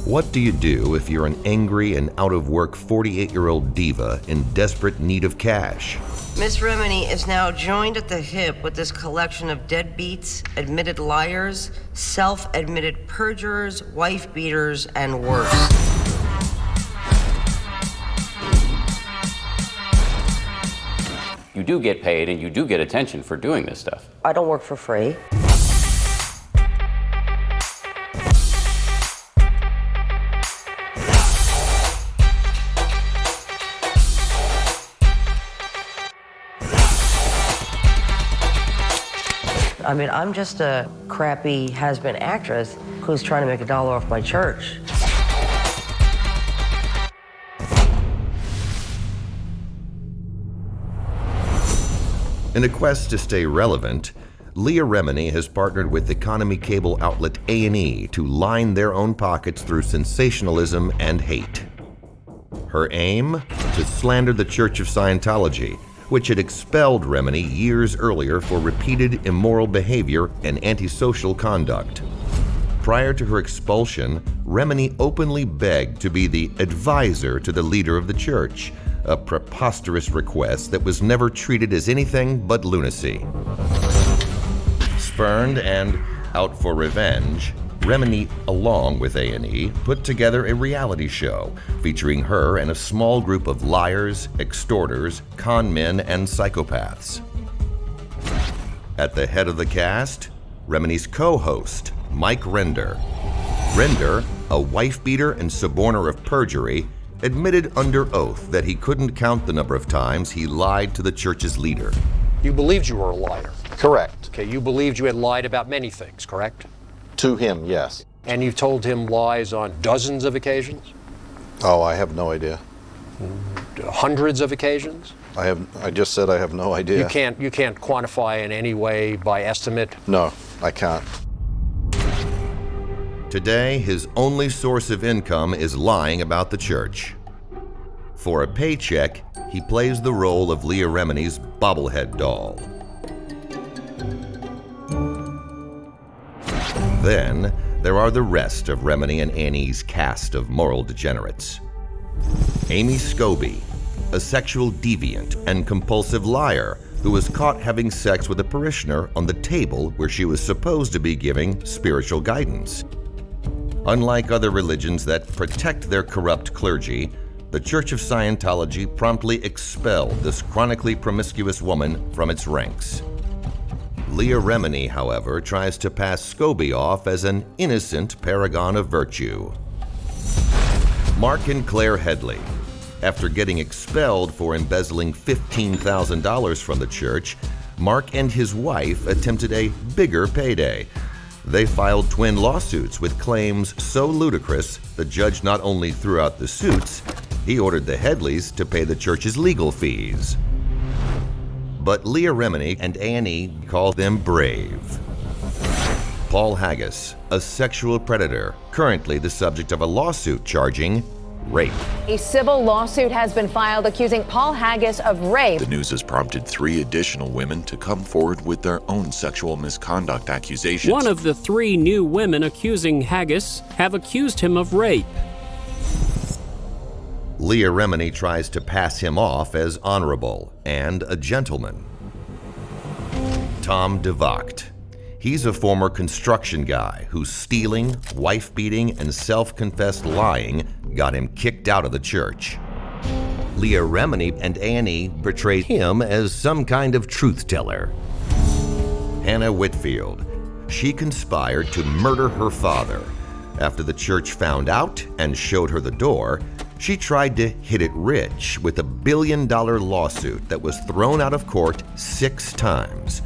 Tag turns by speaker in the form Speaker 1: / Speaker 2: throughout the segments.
Speaker 1: What do you do if you're an angry and out-of-work 48-year-old diva in desperate need of cash?
Speaker 2: Miss Remini is now joined at the hip with this collection of deadbeats, admitted liars, self-admitted perjurers, wife-beaters, and worse.
Speaker 3: You do get paid and you do get attention for doing this stuff.
Speaker 2: I don't work for free. I mean, I'm just a crappy has-been actress who's trying to make $1 off my church.
Speaker 1: In a quest to stay relevant, Leah Remini has partnered with economy cable outlet A&E to line their own pockets through sensationalism and hate. Her aim? To slander the Church of Scientology, which had expelled Remini years earlier for repeated immoral behavior and antisocial conduct. Prior to her expulsion, Remini openly begged to be the advisor to the leader of the church, a preposterous request that was never treated as anything but lunacy. Spurned and out for revenge, Remini, along with A&E, put together a reality show featuring her and a small group of liars, extorters, con men, and psychopaths. At the head of the cast, Remini's co-host, Mike Rinder. Rinder, a wife-beater and suborner of perjury, admitted under oath that he couldn't count the number of times he lied to the church's leader.
Speaker 4: You believed you were a liar?
Speaker 5: Correct.
Speaker 4: Okay, you believed you had lied about many things, correct?
Speaker 5: To him, yes.
Speaker 4: And you've told him lies on dozens of occasions?
Speaker 5: Oh, I have no idea.
Speaker 4: Hundreds of occasions?
Speaker 5: I just said I have no idea.
Speaker 4: You can't quantify in any way by estimate?
Speaker 5: No, I can't.
Speaker 1: Today, his only source of income is lying about the church. For a paycheck, he plays the role of Leah Remini's bobblehead doll. Then, there are the rest of Remini and Annie's cast of moral degenerates. Amy Scobie, a sexual deviant and compulsive liar who was caught having sex with a parishioner on the table where she was supposed to be giving spiritual guidance. Unlike other religions that protect their corrupt clergy, the Church of Scientology promptly expelled this chronically promiscuous woman from its ranks. Leah Remini, however, tries to pass Scobie off as an innocent paragon of virtue. Mark and Claire Headley. After getting expelled for embezzling $15,000 from the church, Mark and his wife attempted a bigger payday. They filed twin lawsuits with claims so ludicrous, the judge not only threw out the suits, he ordered the Headleys to pay the church's legal fees. But Leah Remini and A&E call them brave. Paul Haggis, a sexual predator, currently the subject of a lawsuit charging rape.
Speaker 6: A civil lawsuit has been filed accusing Paul Haggis of rape.
Speaker 7: The news has prompted 3 additional women to come forward with their own sexual misconduct accusations.
Speaker 8: One of the 3 new women accusing Haggis have accused him of rape.
Speaker 1: Leah Remini tries to pass him off as honorable and a gentleman. Tom DeVocht. He's a former construction guy whose stealing, wife-beating, and self-confessed lying got him kicked out of the church. Leah Remini and A&E portray him as some kind of truth-teller. Hannah Whitfield. She conspired to murder her father. After the church found out and showed her the door, she tried to hit it rich with a $1 billion lawsuit that was thrown out of court 6 times.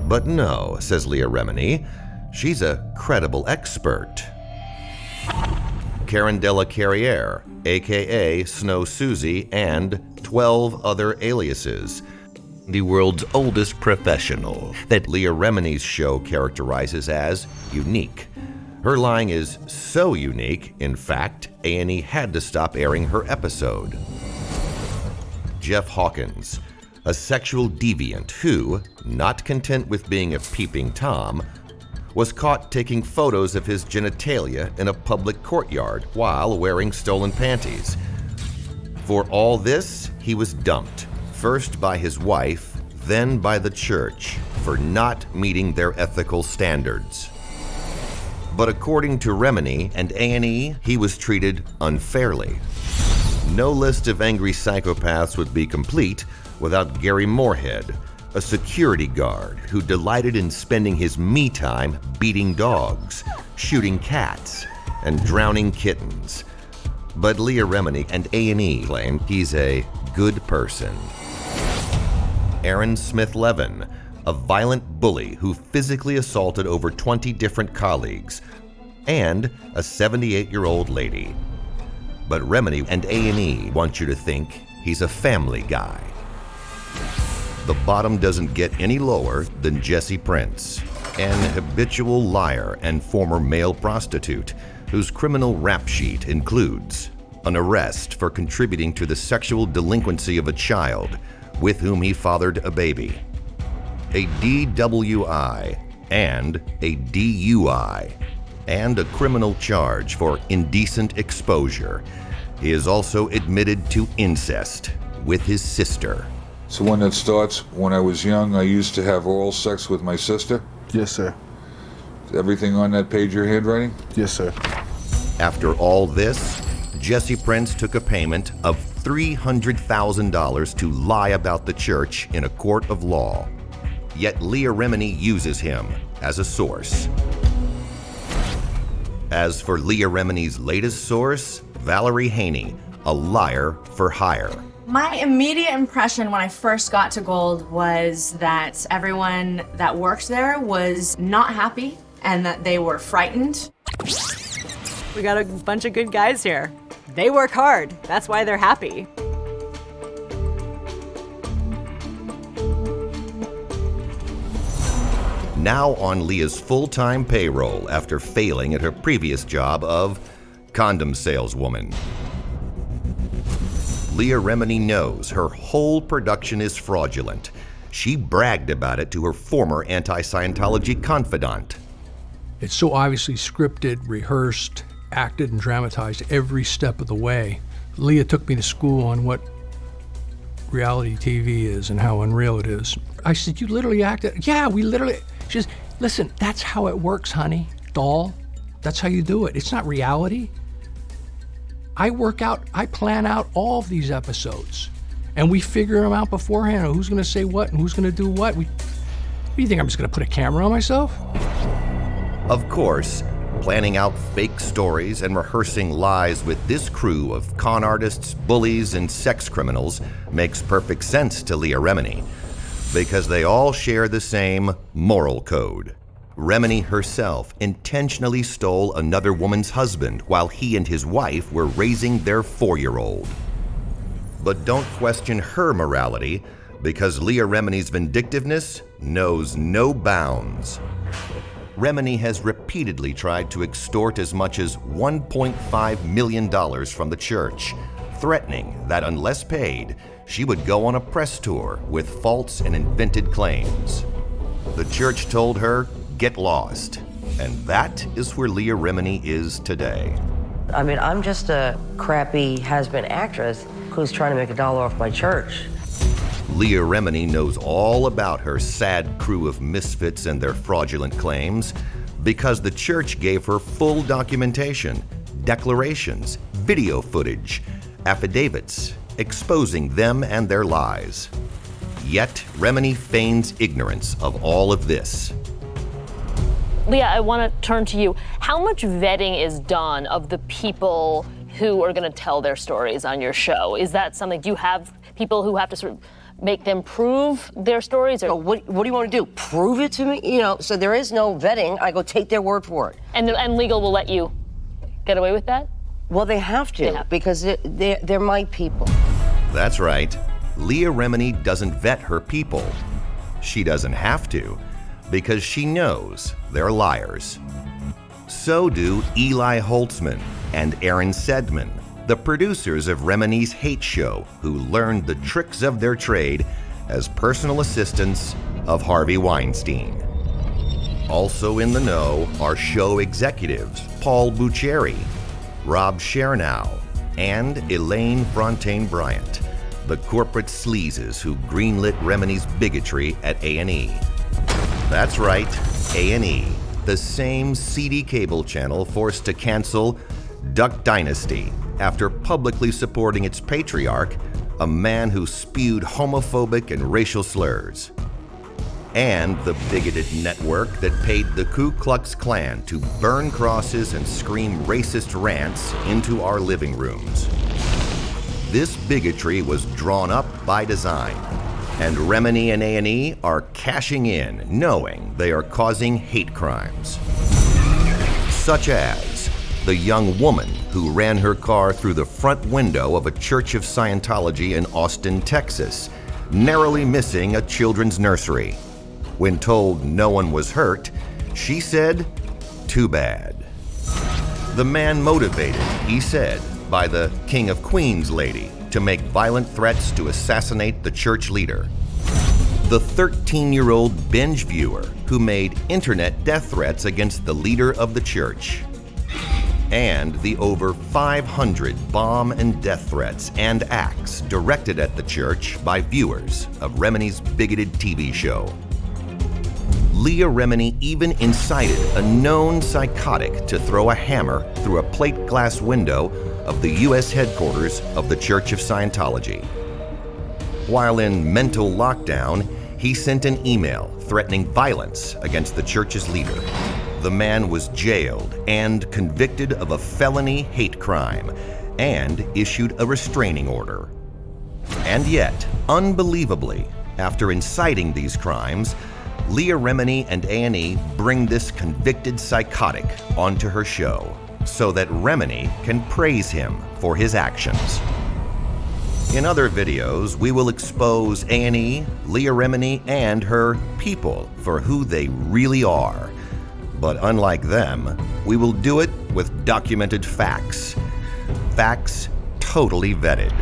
Speaker 1: But no, says Leah Remini, she's a credible expert. Karen Della Carriere, aka Snow Susie, and 12 other aliases. The world's oldest professional that Leah Remini's show characterizes as unique. Her lying is so unique, in fact, A&E had to stop airing her episode. Jeff Hawkins, a sexual deviant who, not content with being a peeping Tom, was caught taking photos of his genitalia in a public courtyard while wearing stolen panties. For all this, he was dumped, first by his wife, then by the church, for not meeting their ethical standards. But according to Remini and A&E, he was treated unfairly. No list of angry psychopaths would be complete without Gary Moorhead, a security guard who delighted in spending his me time beating dogs, shooting cats, and drowning kittens. But Leah Remini and A&E claim he's a good person. Aaron Smith-Levin, a violent bully who physically assaulted over 20 different colleagues, and a 78-year-old lady. But Remini and A&E want you to think he's a family guy. The bottom doesn't get any lower than Jesse Prince, an habitual liar and former male prostitute whose criminal rap sheet includes an arrest for contributing to the sexual delinquency of a child with whom he fathered a baby, a DWI and a DUI, and a criminal charge for indecent exposure. He is also admitted to incest with his sister.
Speaker 9: So one that starts, when I was young, I used to have oral sex with my sister?
Speaker 10: Yes, sir.
Speaker 9: Is everything on that page your handwriting?
Speaker 10: Yes, sir.
Speaker 1: After all this, Jesse Prince took a payment of $300,000 to lie about the church in a court of law. Yet Leah Remini uses him as a source. As for Leah Remini's latest source, Valerie Haney, a liar for hire.
Speaker 11: My immediate impression when I first got to Gold was that everyone that worked there was not happy and that they were frightened.
Speaker 12: We got a bunch of good guys here. They work hard. That's why they're happy.
Speaker 1: Now on Leah's full-time payroll after failing at her previous job of condom saleswoman. Leah Remini knows her whole production is fraudulent. She bragged about it to her former anti-Scientology confidant.
Speaker 13: It's so obviously scripted, rehearsed, acted, and dramatized every step of the way. Leah took me to school on what reality TV is and how unreal it is. I said, you literally acted? Yeah, we literally. She says, listen, that's how it works, honey, doll. That's how you do it. It's not reality. I plan out all of these episodes, and we figure them out beforehand, who's gonna say what and who's gonna do what. What do you think, I'm just gonna put a camera on myself?
Speaker 1: Of course, planning out fake stories and rehearsing lies with this crew of con artists, bullies, and sex criminals makes perfect sense to Leah Remini, because they all share the same moral code. Remini herself intentionally stole another woman's husband while he and his wife were raising their 4-year-old. But don't question her morality, because Leah Remini's vindictiveness knows no bounds. Remini has repeatedly tried to extort as much as $1.5 million from the church, threatening that unless paid, she would go on a press tour with false and invented claims. The church told her, get lost. And that is where Leah Remini is today.
Speaker 2: I mean, I'm just a crappy has-been actress who's trying to make $1 off my church.
Speaker 1: Leah Remini knows all about her sad crew of misfits and their fraudulent claims because the church gave her full documentation, declarations, video footage, affidavits, exposing them and their lies. Yet, Remini feigns ignorance of all of this.
Speaker 14: Leah, I want to turn to you. How much vetting is done of the people who are going to tell their stories on your show? Is that something, do you have people who have to sort of make them prove their stories? Or
Speaker 2: what do you want to do? Prove it to me? You know, so there is no vetting. I go take their word for it.
Speaker 14: And legal will let you get away with that?
Speaker 2: Well, they have to, because they're my people.
Speaker 1: That's right. Leah Remini doesn't vet her people. She doesn't have to, because she knows they're liars. So do Eli Holtzman and Aaron Sedman, the producers of Remini's Hate Show, who learned the tricks of their trade as personal assistants of Harvey Weinstein. Also in the know are show executives Paul Buccieri, Rob Chernow, and Elaine Fontaine-Bryant, the corporate sleazes who greenlit Remini's bigotry at A&E. That's right, A&E, the same seedy cable channel forced to cancel Duck Dynasty after publicly supporting its patriarch, a man who spewed homophobic and racial slurs. And the bigoted network that paid the Ku Klux Klan to burn crosses and scream racist rants into our living rooms. This bigotry was drawn up by design, and Remini and A&E are cashing in, knowing they are causing hate crimes. Such as the young woman who ran her car through the front window of a Church of Scientology in Austin, Texas, narrowly missing a children's nursery. When told no one was hurt, she said, "Too bad." The man motivated, he said, by the King of Queens lady to make violent threats to assassinate the church leader. The 13-year-old binge viewer who made internet death threats against the leader of the church. And the over 500 bomb and death threats and acts directed at the church by viewers of Remini's bigoted TV show. Leah Remini even incited a known psychotic to throw a hammer through a plate glass window of the U.S. headquarters of the Church of Scientology. While in mental lockdown, he sent an email threatening violence against the church's leader. The man was jailed and convicted of a felony hate crime and issued a restraining order. And yet, unbelievably, after inciting these crimes, Leah Remini and A&E bring this convicted psychotic onto her show so that Remini can praise him for his actions. In other videos, we will expose A&E, Leah Remini, and her people for who they really are. But unlike them, we will do it with documented facts. Facts totally vetted.